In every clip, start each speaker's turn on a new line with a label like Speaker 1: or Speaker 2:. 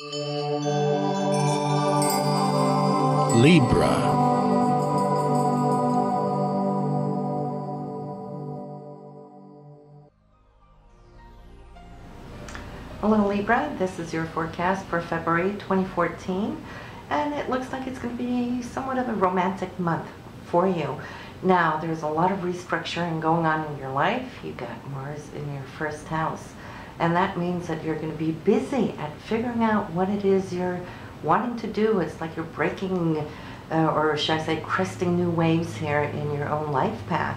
Speaker 1: Libra.
Speaker 2: Hello Libra, this is your forecast for February 2014, and it looks like it's going to be somewhat of a romantic month for you. Now, there's a lot of restructuring going on in your life. You got Mars in your first house, and that means that you're going to be busy at figuring out what it is you're wanting to do. It's like you're breaking, or should I say, cresting new waves here in your own life path.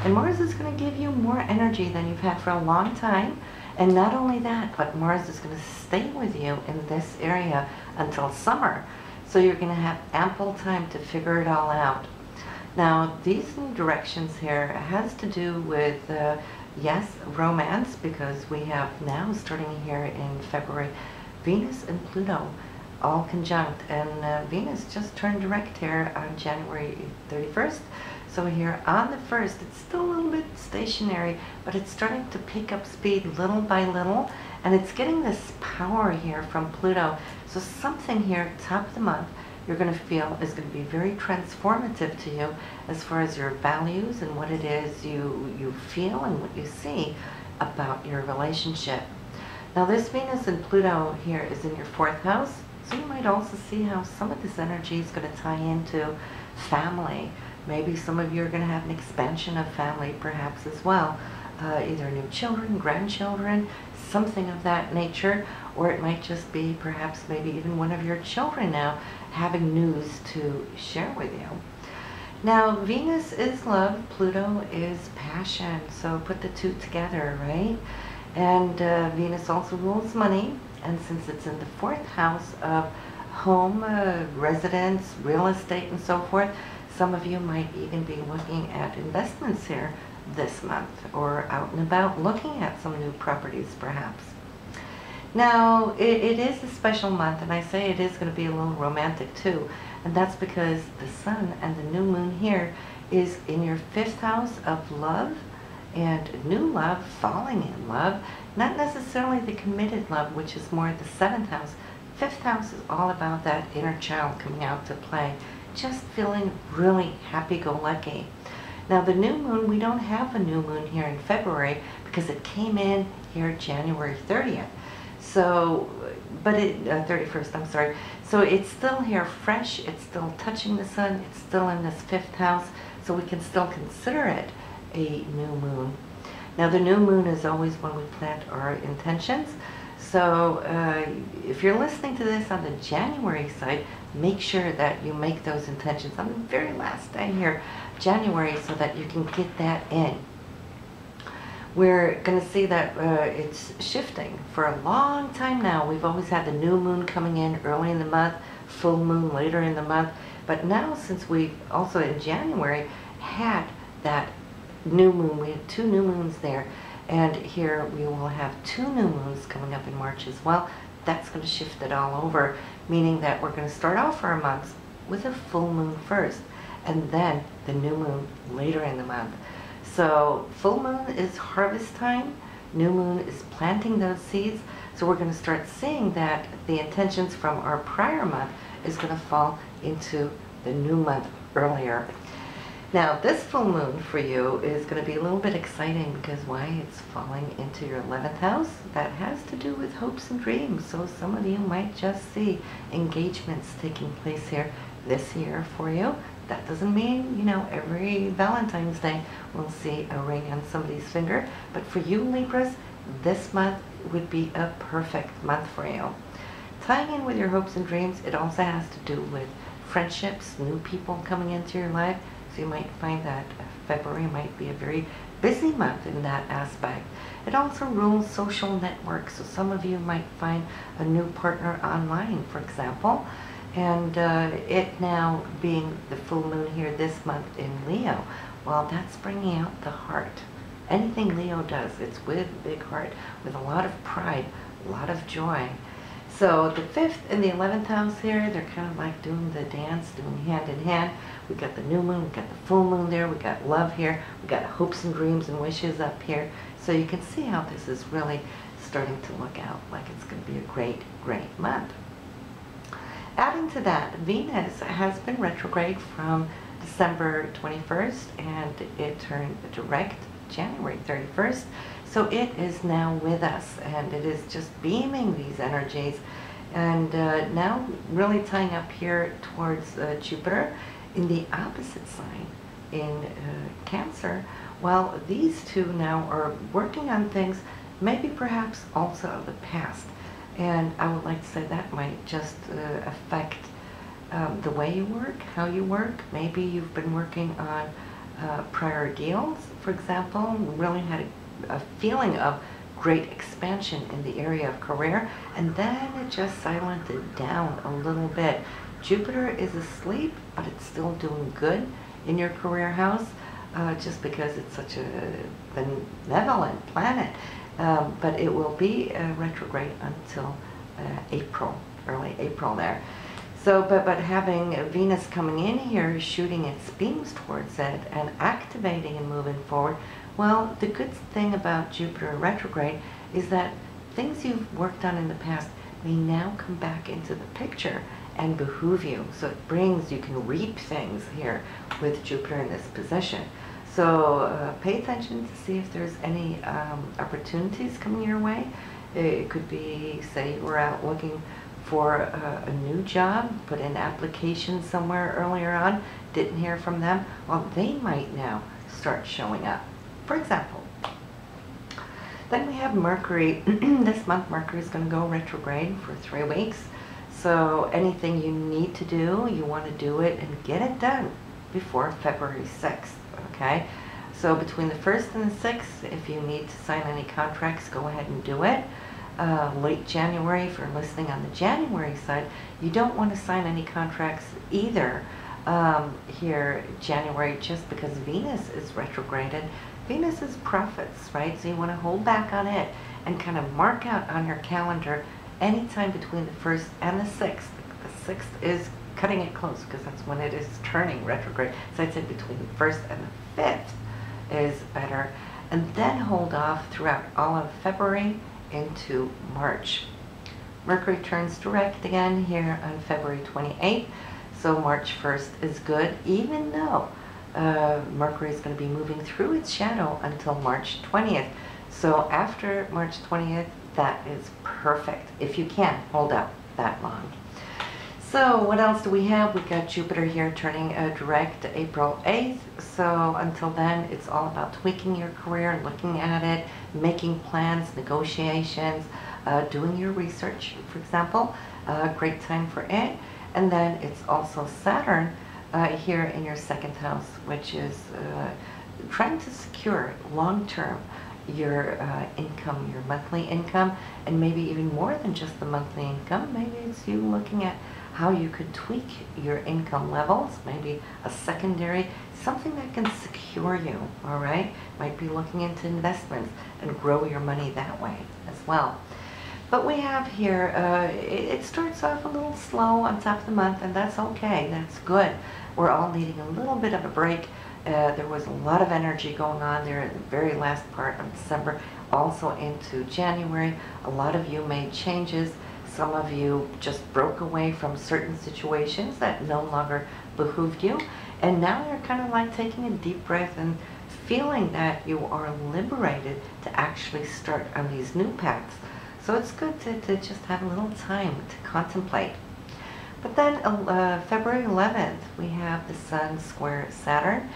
Speaker 2: And Mars is going to give you more energy than you've had for a long time. And not only that, but Mars is going to stay with you in this area until summer. So you're going to have ample time to figure it all out. Now, these new directions here has to do with, yes, romance, because we have now, starting here in February, Venus and Pluto all conjunct. And Venus just turned direct here on January 31st. So here on the 1st, it's still a little bit stationary, but it's starting to pick up speed little by little, and it's getting this power here from Pluto. So something here, top of the month, you're going to feel is going to be very transformative to you as far as your values and what it is you feel and what you see about your relationship. Now this Venus and Pluto here is in your 4th house, so you might also see how some of this energy is going to tie into family. Maybe some of you are going to have an expansion of family perhaps as well. Either new children, grandchildren, something of that nature, or it might just be perhaps maybe even one of your children now having news to share with you. Now, Venus is love, Pluto is passion, so put the two together, right? And Venus also rules money, and since it's in the 4th house of home, residence, real estate, and so forth, some of you might even be looking at investments here this month, or out and about looking at some new properties perhaps. Now, it is a special month, and I say it is going to be a little romantic too, and that's because the Sun and the new moon here is in your 5th house of love and new love, falling in love, not necessarily the committed love, which is more the 7th house. 5th house is all about that inner child coming out to play, just feeling really happy-go-lucky. Now the new moon, we don't have a new moon here in February because it came in here January 30th. So, but 31st, I'm sorry. So it's still here fresh, it's still touching the sun, it's still in this 5th house, so we can still consider it a new moon. Now the new moon is always when we plant our intentions. So if you're listening to this on the January side, make sure that you make those intentions on the very last day here, January, so that you can get that in. We're going to see that it's shifting for a long time now. We've always had the new moon coming in early in the month, full moon later in the month. But now, since we also in January had that new moon, we had 2 new moons there. And here we will have 2 new moons coming up in March as well. That's going to shift it all over, meaning that we're going to start off our months with a full moon first, and then the new moon later in the month. So full moon is harvest time, new moon is planting those seeds. So we're going to start seeing that the intentions from our prior month is going to fall into the new month earlier. Now, this full moon for you is going to be a little bit exciting because why? It's falling into your 11th house. That has to do with hopes and dreams. So some of you might just see engagements taking place here this year for you. That doesn't mean, you know, every Valentine's Day we'll see a ring on somebody's finger. But for you, Libras, this month would be a perfect month for you. Tying in with your hopes and dreams, it also has to do with friendships, new people coming into your life. So you might find that February might be a very busy month in that aspect. It also rules social networks, so some of you might find a new partner online, for example. And it now being the full moon here this month in Leo, well, that's bringing out the heart. Anything Leo does, it's with a big heart, with a lot of pride, a lot of joy. So the 5th and the 11th house here, they're kind of like doing the dance, doing hand in hand. We got the new moon, we got the full moon there, we got love here, we got hopes and dreams and wishes up here. So you can see how this is really starting to look out like it's going to be a great, great month. Adding to that, Venus has been retrograde from December 21st, and it turned direct January 31st. So it is now with us, and it is just beaming these energies, and now really tying up here towards Jupiter in the opposite sign in Cancer. Well, these two now are working on things, maybe perhaps also of the past. And I would like to say that might just affect the way you work, how you work. Maybe you've been working on prior deals, for example, really had a feeling of great expansion in the area of career, and then it just silented down a little bit. Jupiter is asleep, but it's still doing good in your career house, just because it's such a benevolent planet. But it will be retrograde until April, early April there. So, but having Venus coming in here, shooting its beams towards it and activating and moving forward, well, the good thing about Jupiter retrograde is that things you've worked on in the past may now come back into the picture and behoove you. So it brings, you can reap things here with Jupiter in this position. So pay attention to see if there's any opportunities coming your way. It could be, say you were out looking for a new job, put in applications somewhere earlier on, didn't hear from them. Well, they might now start showing up, for example. Then we have Mercury. This month Mercury is going to go retrograde for 3 weeks. So anything you need to do, you want to do it and get it done before February 6th. Okay, so between the 1st and the 6th, if you need to sign any contracts, go ahead and do it. Late January, if you're listening on the January side, you don't want to sign any contracts either here January, just because Venus is retrograded. Venus is profits, right? So you want to hold back on it and kind of mark out on your calendar anytime between the 1st and the 6th. The 6th is cutting it close because that's when it is turning retrograde. So I'd say between the 1st and the 5th is better. And then hold off throughout all of February into March. Mercury turns direct again here on February 28th. So March 1st is good, even though Mercury is going to be moving through its shadow until March 20th. So after March 20th, that is perfect. If you can, hold out that long. So what else do we have? We've got Jupiter here turning direct April 8th. So until then, it's all about tweaking your career, looking at it, making plans, negotiations, doing your research, for example. Great time for it. And then it's also Saturn here in your 2nd house, which is trying to secure long-term your income, your monthly income, and maybe even more than just the monthly income. Maybe it's you looking at how you could tweak your income levels, maybe a secondary, something that can secure you, all right? Might be looking into investments and grow your money that way as well. But we have here, it starts off a little slow on top of the month, and that's okay, that's good. We're all needing a little bit of a break. There was a lot of energy going on there in the very last part of December, also into January. A lot of you made changes. Some of you just broke away from certain situations that no longer behooved you. And now you're kind of like taking a deep breath and feeling that you are liberated to actually start on these new paths. So it's good to just have a little time to contemplate. But then February 11th, we have the Sun square Saturn.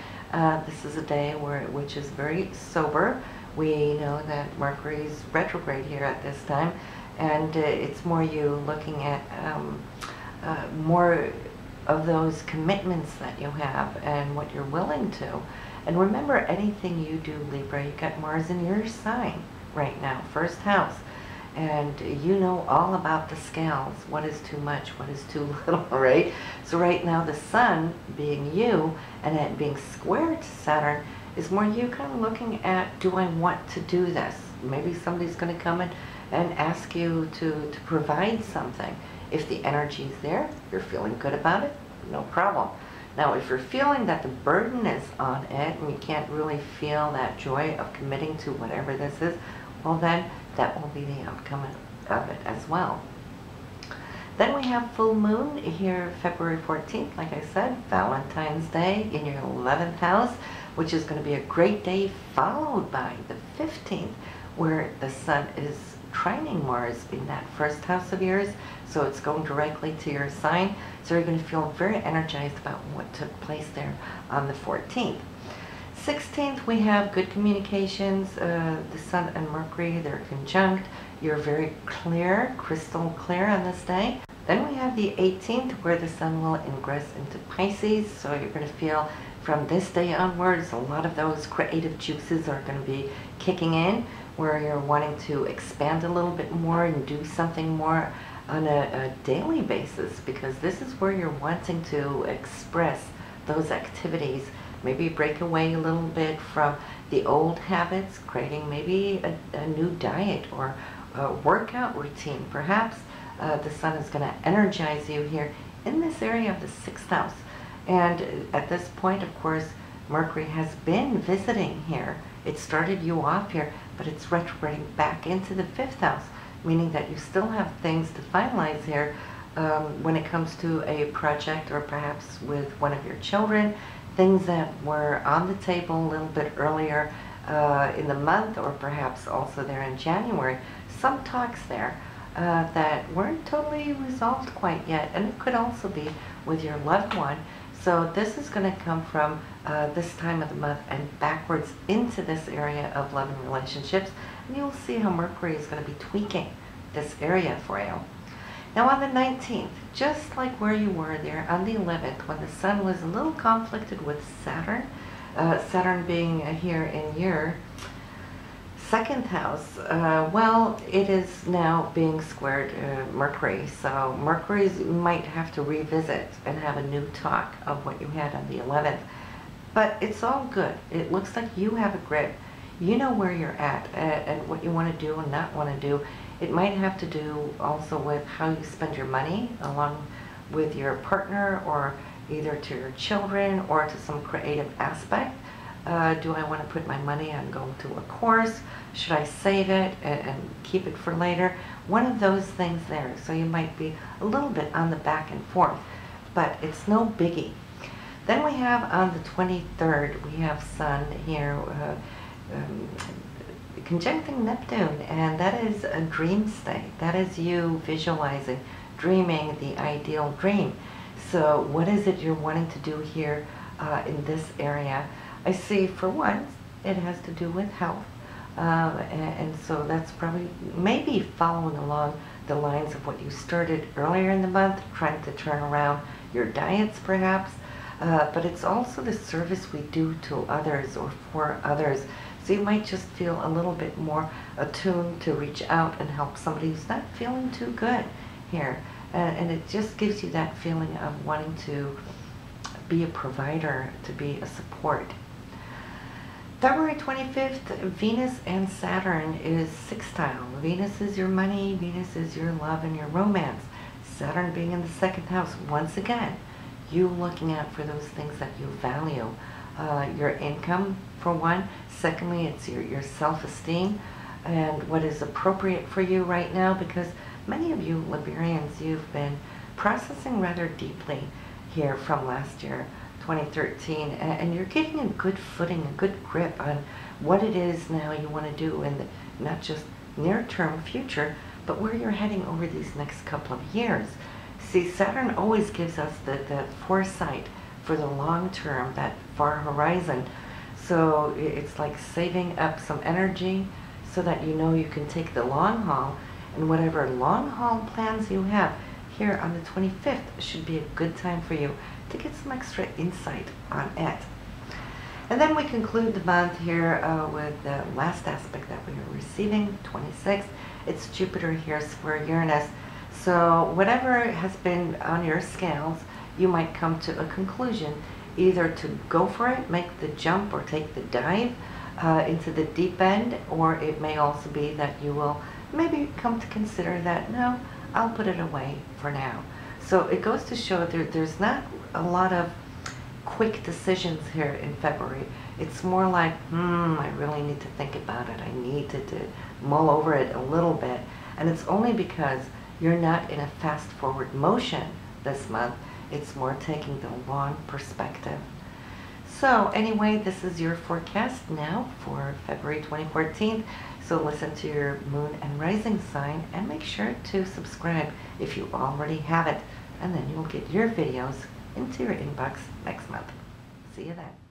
Speaker 2: This is a day which is very sober. We know that Mercury's retrograde here at this time, and it's more you looking at more of those commitments that you have and what you're willing to. And remember, anything you do, Libra, you got Mars in your sign right now, 1st house. And you know all about the scales, what is too much, what is too little, right? So right now the Sun, being you, and it being square to Saturn, is more you kind of looking at, do I want to do this? Maybe somebody's going to come in and ask you to provide something. If the energy is there, you're feeling good about it, no problem. Now, if you're feeling that the burden is on it, and you can't really feel that joy of committing to whatever this is, well then, that will be the outcome of it as well. Then we have full moon here February 14th, like I said, Valentine's Day in your 11th house, which is going to be a great day, followed by the 15th, where the sun is trining Mars in that first house of yours, so it's going directly to your sign, so you're going to feel very energized about what took place there on the 14th. 16th, we have good communications, the sun and Mercury, they're conjunct. You're very clear, crystal clear on this day. Then we have the 18th, where the sun will ingress into Pisces, so you're going to feel from this day onwards, a lot of those creative juices are going to be kicking in, where you're wanting to expand a little bit more and do something more on a daily basis, because this is where you're wanting to express those activities. Maybe break away a little bit from the old habits, creating maybe a new diet or a workout routine. Perhaps the sun is going to energize you here in this area of the 6th house. And at this point, of course, Mercury has been visiting here. It started you off here, but it's retrograding back into the 5th house, meaning that you still have things to finalize here when it comes to a project, or perhaps with one of your children, things that were on the table a little bit earlier in the month, or perhaps also there in January. Some talks there that weren't totally resolved quite yet, and it could also be with your loved one. So this is going to come from this time of the month and backwards into this area of love and relationships, and you'll see how Mercury is going to be tweaking this area for you. Now on the 19th, just like where you were there on the 11th, when the sun was a little conflicted with Saturn, Saturn being here in your 2nd house, well, it is now being squared Mercury, so Mercury might have to revisit and have a new talk of what you had on the 11th. But it's all good. It looks like you have a grip. You know where you're at and what you want to do and not want to do. It might have to do also with how you spend your money along with your partner, or either to your children or to some creative aspect. Do I want to put my money on going to a course? Should I save it and keep it for later? One of those things there. So you might be a little bit on the back and forth, but it's no biggie. Then we have on the 23rd, we have Sun here conjuncting Neptune, and that is a dream state. That is you visualizing, dreaming the ideal dream. So what is it you're wanting to do here in this area? I see, for one, it has to do with health, and so that's probably maybe following along the lines of what you started earlier in the month, trying to turn around your diets perhaps, but it's also the service we do to others or for others. So you might just feel a little bit more attuned to reach out and help somebody who's not feeling too good here. And it just gives you that feeling of wanting to be a provider, to be a support. February 25th, Venus and Saturn is sextile. Venus is your money, Venus is your love and your romance. Saturn being in the 2nd house, once again, you looking out for those things that you value. Your income, for one. Secondly, it's your self-esteem and what is appropriate for you right now, because many of you Librians, you've been processing rather deeply here from last year, 2013, and you're getting a good footing, a good grip on what it is now you want to do in the not just near-term future, but where you're heading over these next couple of years. See, Saturn always gives us the foresight for the long term, that far horizon. So it's like saving up some energy so that you know you can take the long haul, and whatever long haul plans you have here on the 25th should be a good time for you to get some extra insight on it. And then we conclude the month here with the last aspect that we are receiving, 26th. It's Jupiter here square Uranus. So whatever has been on your scales, you might come to a conclusion, either to go for it, make the jump or take the dive into the deep end, or it may also be that you will maybe come to consider that, no, I'll put it away for now. So it goes to show there's not a lot of quick decisions here in February. It's more like, I really need to think about it. I need to mull over it a little bit. And it's only because you're not in a fast forward motion this month. It's more taking the long perspective. So anyway, this is your forecast now for February 2014. So listen to your moon and rising sign and make sure to subscribe if you already have it. And then you'll get your videos into your inbox next month. See you then.